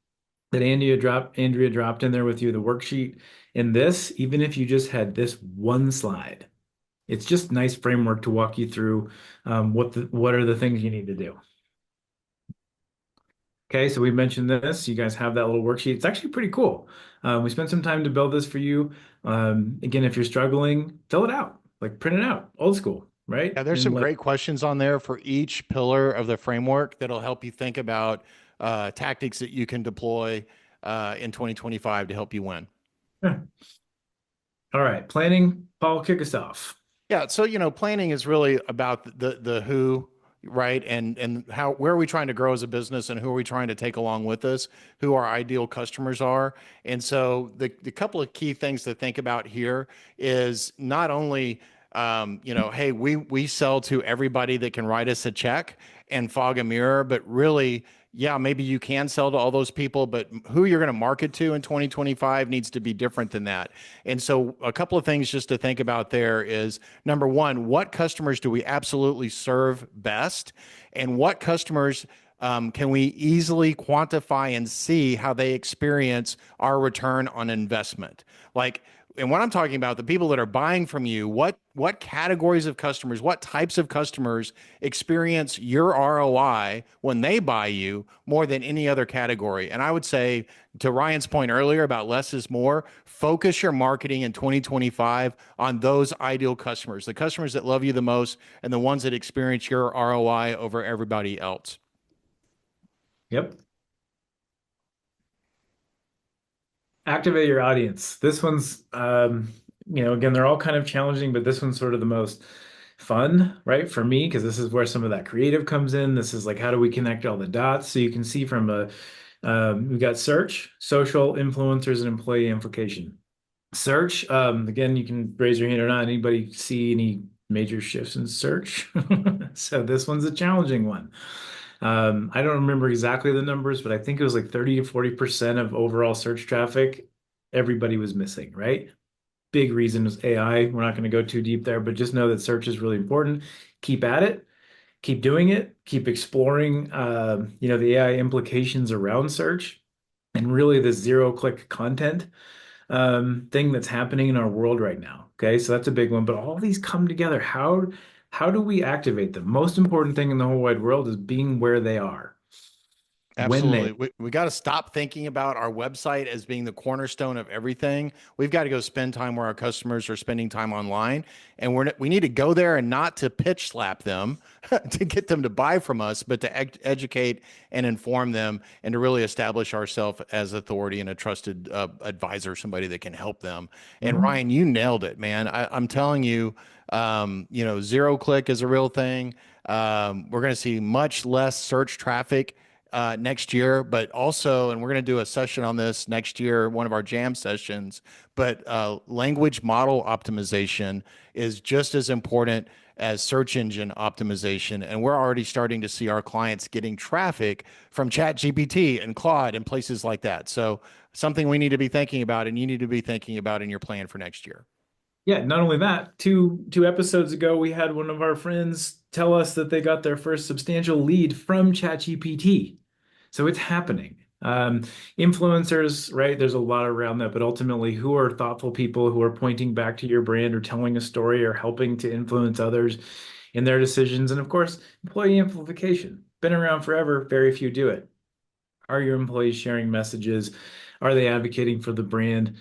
that Andrea dropped in there with you, the worksheet, and this, even if you just had this one slide, it's just nice framework to walk you through what are the things you need to do. Okay, so we mentioned this. You guys have that little worksheet. It's actually pretty cool. We spent some time to build this for you. Again, if you're struggling, fill it out, like print it out, old school, right? Yeah, there's And some like, great questions on there for each pillar of the framework that'll help you think about tactics that you can deploy in 2025 to help you win. yeah. All right, planning. Paul, kick us off. Yeah, so planning is really about the who, right? And how where are we trying to grow as a business and who are we trying to take along with us, who our ideal customers are. And so the couple of key things to think about here is not only hey, we sell to everybody that can write us a check and fog a mirror, but really, yeah, maybe you can sell to all those people, but who you're going to market to in 2025 needs to be different than that. And so a couple of things just to think about there is number one, what customers do we absolutely serve best? And what customers can we easily quantify and see how they experience our return on investment? Like, and what I'm talking about, the people that are buying from you, what categories of customers, what types of customers experience your ROI when they buy you more than any other category? And I would say, to Ryan's point earlier about less is more, focus your marketing in 2025 on those ideal customers, the customers that love you the most and the ones that experience your ROI over everybody else. Yep. Activate your audience. This one's, again, they're all kind of challenging, but this one's sort of the most fun, right? For me, because this is where some of that creative comes in. This is like, how do we connect all the dots? So you can see from we've got search, social, influencers, and employee implication. Search, again, you can raise your hand or not. Anybody see any major shifts in search? So this one's a challenging one. I don't remember exactly the numbers, but I think it was like 30 to 40% of overall search traffic, everybody was missing, right? Big reason was AI. We're not going to go too deep there, but just know that search is really important. Keep at it, keep doing it, keep exploring, the AI implications around search and really the zero-click content thing that's happening in our world right now. Okay, so that's a big one. But all these come together. How do we activate them? Most important thing in the whole wide world is being where they are when they. Absolutely. We got to stop thinking about our website as being the cornerstone of everything. We've got to go spend time where our customers are spending time online. And we need to go there and not to pitch slap them to get them to buy from us, but to educate and inform them and to really establish ourselves as authority and a trusted advisor, somebody that can help them. And Mhm. Ryan, you nailed it, man. I'm telling you, zero click is a real thing. We're going to see much less search traffic next year, but also, and we're going to do a session on this next year, one of our jam sessions, but language model optimization is just as important as search engine optimization. And we're already starting to see our clients getting traffic from ChatGPT and Claude and places like that. So something we need to be thinking about and you need to be thinking about in your plan for next year. Yeah, not only that, two episodes ago, we had one of our friends tell us that they got their first substantial lead from ChatGPT. So it's happening. Influencers, right? There's a lot around that, but ultimately, who are thoughtful people who are pointing back to your brand or telling a story or helping to influence others in their decisions? And of course, employee amplification. Been around forever, very few do it. Are your employees sharing messages? Are they advocating for the brand?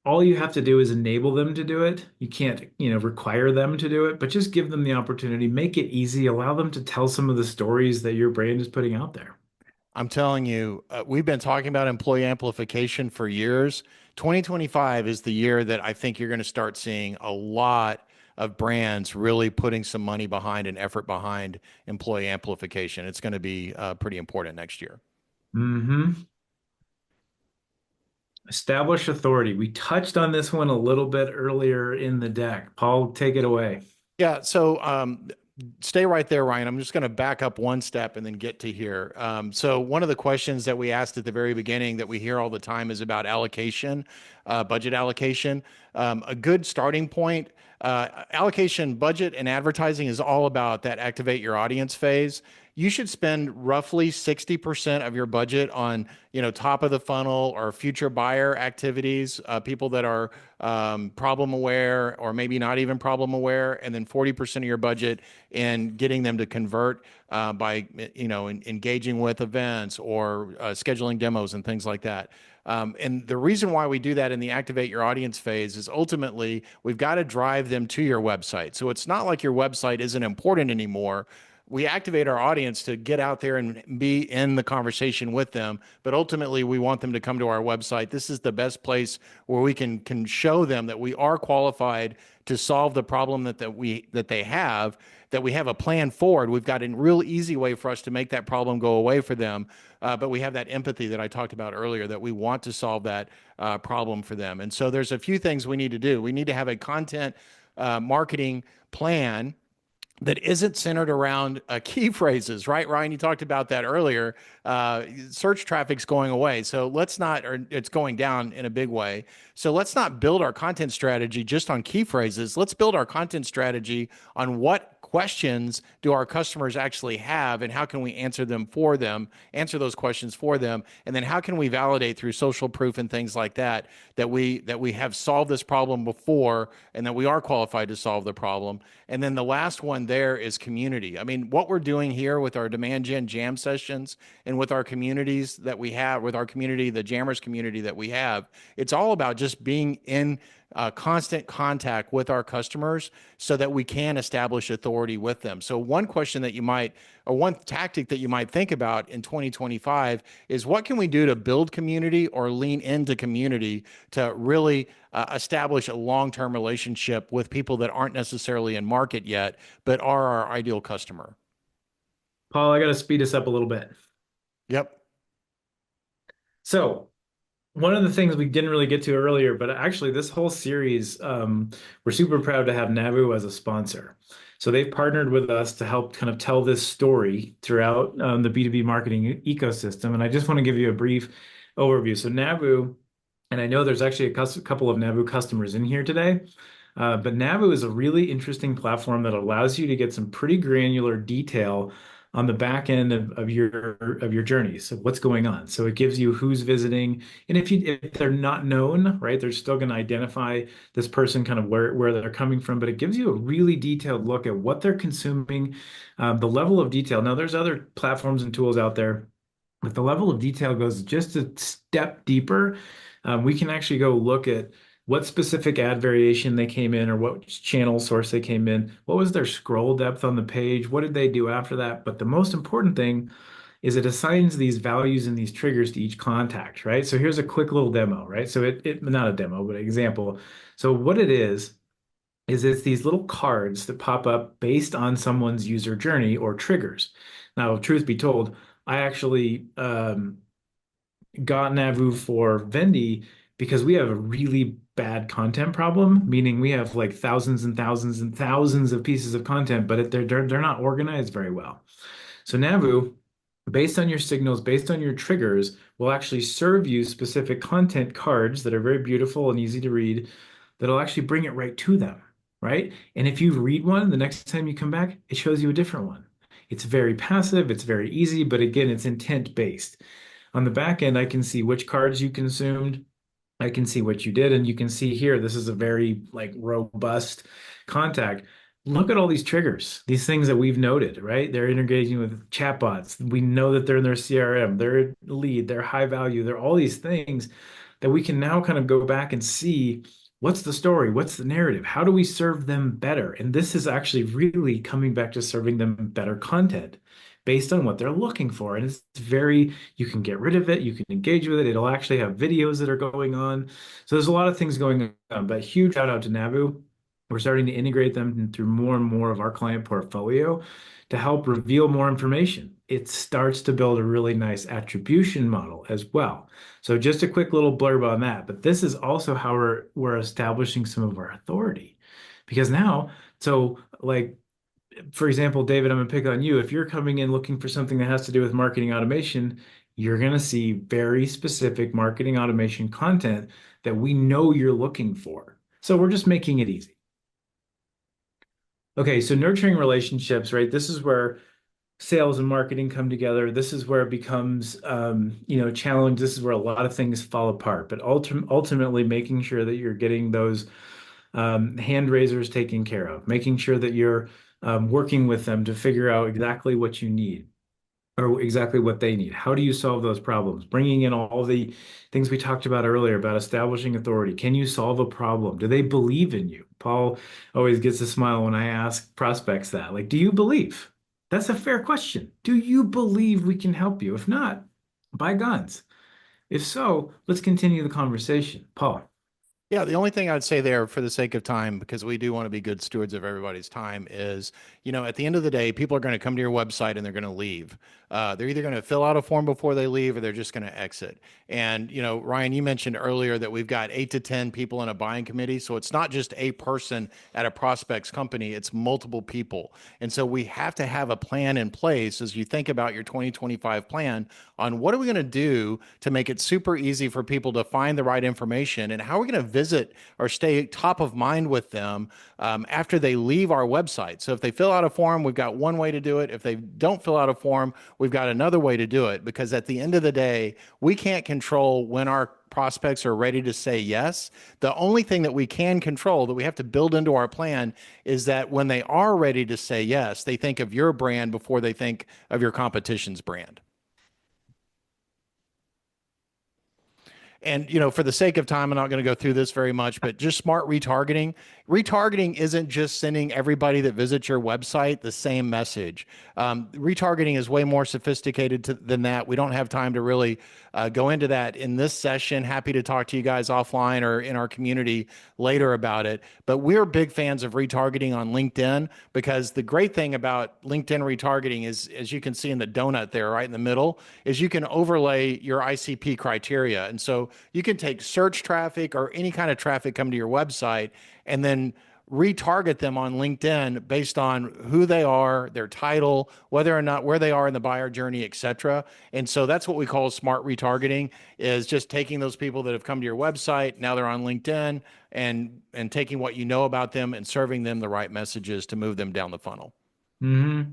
All you have to do is enable them to do it. You can't, require them to do it, but just give them the opportunity, make it easy, allow them to tell some of the stories that your brand is putting out there. I'm telling you, we've been talking about employee amplification for years. 2025 is the year that I think you're going to start seeing a lot of brands really putting some money behind and effort behind employee amplification. It's going to be pretty important next year. Mm-hmm. Establish authority. We touched on this one a little bit earlier in the deck. Paul, take it away. Yeah, so stay right there, Ryan. I'm just going to back up one step and then get to here. So one of the questions that we asked at the very beginning that we hear all the time is about allocation, budget allocation. A good starting point, allocation, budget, and advertising is all about that activate your audience phase. You should spend roughly 60% of your budget on, top of the funnel or future buyer activities, people that are problem aware or maybe not even problem aware, and then 40% of your budget in getting them to convert by, engaging with events or scheduling demos and things like that. And the reason why we do that in the activate your audience phase is ultimately we've got to drive them to your website. So it's not like your website isn't important anymore. We activate our audience to get out there and be in the conversation with them, but ultimately we want them to come to our website. This is the best place where we can show them that we are qualified to solve the problem that they have, that we have a plan forward. We've got a real easy way for us to make that problem go away for them. But we have that empathy that I talked about earlier, that we want to solve that problem for them. And so there's a few things we need to do. We need to have a content marketing plan that isn't centered around key phrases, right? Ryan, you talked about that earlier. Search traffic's going away. So let's not, or it's going down in a big way. So let's not build our content strategy just on key phrases. Let's build our content strategy on what questions do our customers actually have, and how can we answer those questions for them, and then how can we validate through social proof and things like that we have solved this problem before and that we are qualified to solve the problem. And then the last one there is community. I mean, what we're doing here with our demand gen jam sessions and with our communities that we have, with our community, the jammers community that we have, it's all about just being in constant contact with our customers so that we can establish authority with them. So one question that you might, or one tactic that you might think about in 2025 is, what can we do to build community or lean into community to really establish a long-term relationship with people that aren't necessarily in market yet, but are our ideal customer? Paul, I got to speed us up a little bit. Yep. So one of the things we didn't really get to earlier, but actually this whole series, we're super proud to have Navu as a sponsor. So they've partnered with us to help kind of tell this story throughout the B2B marketing ecosystem. And I just want to give you a brief overview. So Navu, and I know there's actually a couple of Navu customers in here today, but Navu is a really interesting platform that allows you to get some pretty granular detail on the back end of your journey. So what's going on? So it gives you who's visiting, and if they're not known, right, they're still going to identify this person, kind of where they're coming from. But it gives you a really detailed look at what they're consuming, the level of detail. Now, there's other platforms and tools out there, but the level of detail goes just a step deeper. We can actually go look at what specific ad variation they came in, or what channel source they came in, what was their scroll depth on the page, what did they do after that. But the most important thing is it assigns these values and these triggers to each contact, right? So here's a quick little demo, right? So it not a demo, but an example. So what it is it's these little cards that pop up based on someone's user journey or triggers. Now, truth be told, I actually got Navu for Vendi because we have a really bad content problem, meaning we have like thousands and thousands and thousands of pieces of content, but they're not organized very well. So Navu, based on your signals, based on your triggers, will actually serve you specific content cards that are very beautiful and easy to read, that'll actually bring it right to them, right? And if you read one, the next time you come back, it shows you a different one. It's very passive, it's very easy, but again, it's intent based. On the back end, I can see which cards you consumed. I can see what you did, and you can see here, this is a very like robust contact. Look at all these triggers, these things that we've noted, right? They're engaging with chatbots. We know that they're in their CRM, they're lead, they're high value, they're all these things that we can now kind of go back and see what's the story, what's the narrative, how do we serve them better? And this is actually really coming back to serving them better content based on what they're looking for. And it's very, you can get rid of it, you can engage with it. It'll actually have videos that are going on. So there's a lot of things going on, but huge shout out to Navu. We're starting to integrate them through more and more of our client portfolio to help reveal more information. It starts to build a really nice attribution model as well. So just a quick little blurb on that. But this is also how we're establishing some of our authority. Because now, so like for example, David, I'm gonna pick on you. If you're coming in looking for something that has to do with marketing automation, you're gonna see very specific marketing automation content that we know you're looking for. So we're just making it easy. Okay, so nurturing relationships, right? This is where sales and marketing come together. This is where it becomes, challenge. This is where a lot of things fall apart. But ultimately, making sure that you're getting those hand raisers taken care of, making sure that you're working with them to figure out exactly what you need or exactly what they need. How do you solve those problems? Bringing in all the things we talked about earlier about establishing authority. Can you solve a problem? Do they believe in you? Paul always gets a smile when I ask prospects that. Like, do you believe? That's a fair question. Do you believe we can help you? If not, buy guns. If so, let's continue the conversation. Paul. Yeah, the only thing I'd say there for the sake of time, because we do want to be good stewards of everybody's time, is, at the end of the day, people are going to come to your website and they're going to leave. They're either going to fill out a form before they leave or they're just going to exit. And, Ryan, you mentioned earlier that we've got 8 to 10 people in a buying committee. So it's not just a person at a prospect's company, it's multiple people. And so we have to have a plan in place as you think about your 2025 plan on what are we going to do to make it super easy for people to find the right information and how are we going to visit or stay top of mind with them after they leave our website. So if they fill out a form, we've got one way to do it. If they don't fill out a form, we've got another way to do it, because at the end of the day, we can't control when our prospects are ready to say yes. The only thing that we can control, that we have to build into our plan, is that when they are ready to say yes, they think of your brand before they think of your competition's brand. And, for the sake of time, I'm not going to go through this very much, but just smart retargeting. Retargeting isn't just sending everybody that visits your website the same message. Retargeting is way more sophisticated than that. We don't have time to really go into that in this session. Happy to talk to you guys offline or in our community later about it. But we're big fans of retargeting on LinkedIn, because the great thing about LinkedIn retargeting is, as you can see in the donut there, right in the middle, is you can overlay your ICP criteria. And so you can take search traffic or any kind of traffic come to your website and then retarget them on LinkedIn based on who they are, their title, whether or not where they are in the buyer journey, et cetera. And so that's what we call smart retargeting, is just taking those people that have come to your website, now they're on LinkedIn, and taking what you know about them and serving them the right messages to move them down the funnel. Mm-hmm.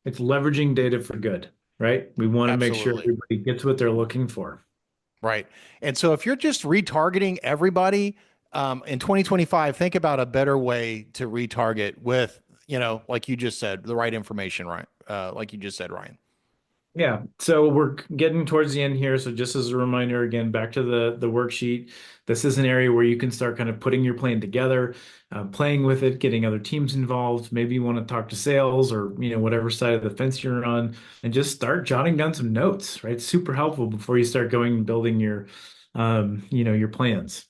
It's leveraging data for good, right? We want to make sure Absolutely. everybody gets what they're looking for. Right. And so if you're just retargeting everybody in 2025, think about a better way to retarget with, like you just said, the right information, right? Like you just said, Ryan. Yeah, so we're getting towards the end here. So just as a reminder, again, back to the worksheet. This is an area where you can start kind of putting your plan together, playing with it, getting other teams involved. Maybe you want to talk to sales or whatever side of the fence you're on, and just start jotting down some notes. Right, super helpful before you start going and building your plans.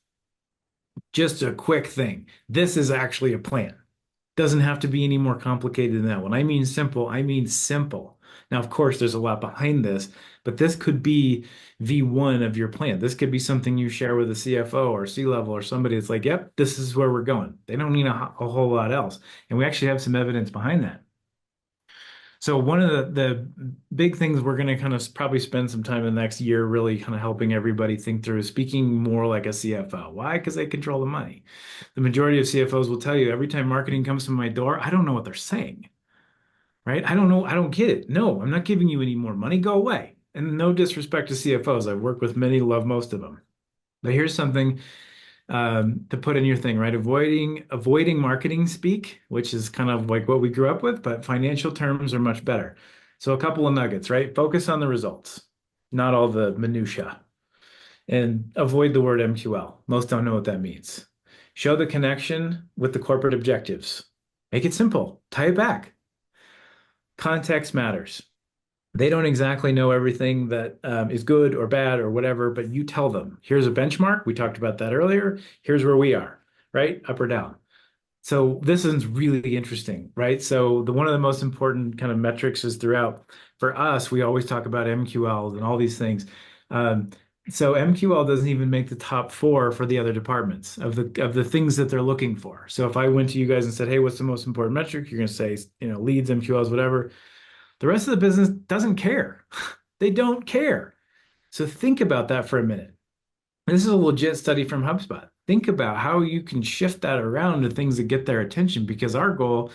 Just a quick thing. This is actually a plan. Doesn't have to be any more complicated than that. When I mean simple, I mean simple. Now, of course, there's a lot behind this, but this could be V1 of your plan. This could be something you share with a CFO or C-level or somebody that's like, yep, this is where we're going. They don't need a whole lot else. And we actually have some evidence behind that. So one of the big things we're going to kind of probably spend some time in the next year really kind of helping everybody think through is speaking more like a CFO. Why? Because they control the money. The majority of CFOs will tell you every time marketing comes to my door, I don't know what they're saying, right? I don't know. I don't get it. No, I'm not giving you any more money. Go away. And no disrespect to CFOs. I've worked with many, love most of them. But here's something to put in your thing, right? Avoiding marketing speak, which is kind of like what we grew up with, but financial terms are much better. So a couple of nuggets, right? Focus on the results, not all the minutia, and avoid the word MQL. Most don't know what that means. Show the connection with the corporate objectives. Make it simple. Tie it back. Context matters. They don't exactly know everything that is good or bad or whatever, but you tell them, here's a benchmark. We talked about that earlier. Here's where we are, right? Up or down. So this is really interesting, right? So the one of the most important kind of metrics is throughout for us, we always talk about MQLs and all these things. Um, so MQL doesn't even make the top four for the other departments of the things that they're looking for. So if I went to you guys and said, "Hey, what's the most important metric?" You're going to say, leads, MQLs, whatever. The rest of the business doesn't care. They don't care. So think about that for a minute. This is a legit study from HubSpot. Think about how you can shift that around to things that get their attention because our goal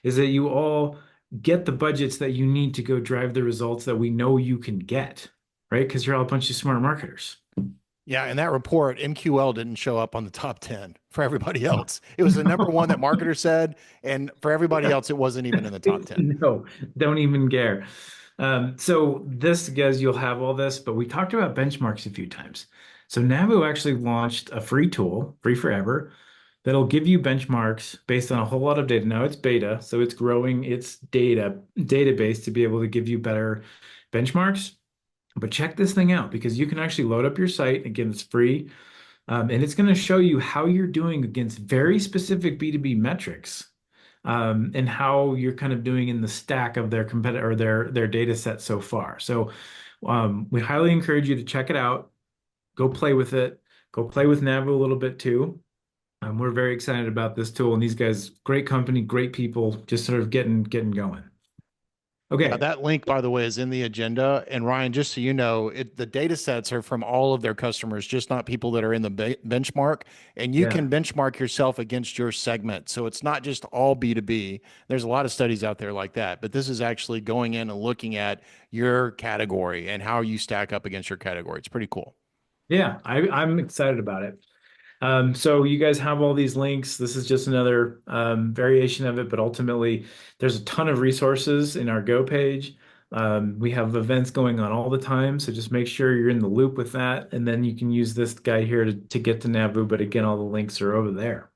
is that you all get the budgets that you need to go drive the results that we know you can get, right? Because you're all a bunch of smart marketers. Yeah, in that report, MQL didn't show up on the top 10 for everybody else. It was the number one that marketer said, and for everybody else, it wasn't even in the top 10. No, don't even care. So this, guys, you'll have all this, but we talked about benchmarks a few times. So Navu actually launched a free tool, free forever, that'll give you benchmarks based on a whole lot of data. Now it's beta, so it's growing its database to be able to give you better benchmarks. But check this thing out because you can actually load up your site. Again, it's free. And it's going to show you how you're doing against very specific B2B metrics, and how you're kind of doing in the stack of their competitor or their data set so far. So we highly encourage you to check it out. Go play with it. Go play with Navu a little bit too. We're very excited about this tool, and these guys, great company, great people, just sort of getting going. Yeah, Okay. that link, by the way, is in the agenda. And Ryan, just so you know, the data sets are from all of their customers, just not people that are in the benchmark. And you Yeah. can benchmark yourself against your segment. So it's not just all B2B. There's a lot of studies out there like that. But this is actually going in and looking at your category and how you stack up against your category. It's pretty cool. Yeah, I'm excited about it. So you guys have all these links. This is just another variation of it, but ultimately there's a ton of resources in our Go page. We have events going on all the time, so just make sure you're in the loop with that, and then you can use this guy here to get to Nabu. But again, all the links are over there.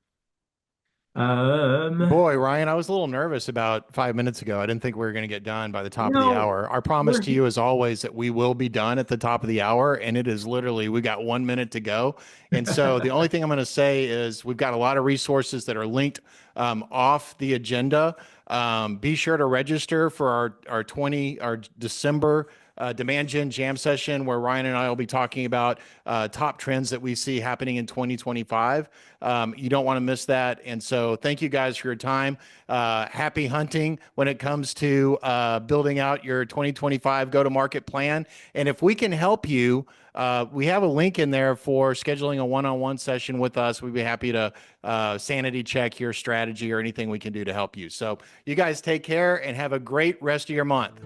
Um, Boy, Ryan, I was a little nervous about 5 minutes ago. I didn't think we were going to get done by the top of the no, hour. Our promise we're to you is always that we will be done at the top of the hour, and it is literally, we got 1 minute to go. And so the only thing I'm going to say is we've got a lot of resources that are linked off the agenda. Be sure to register for our December demand gen jam session where Ryan and I will be talking about top trends that we see happening in 2025. You don't want to miss that. And so thank you guys for your time. Happy hunting when it comes to building out your 2025 go-to-market plan. And if we can help you, we have a link in there for scheduling a one-on-one session with us. We'd be happy to sanity check your strategy or anything we can do to help you. So you guys take care and have a great rest of your month.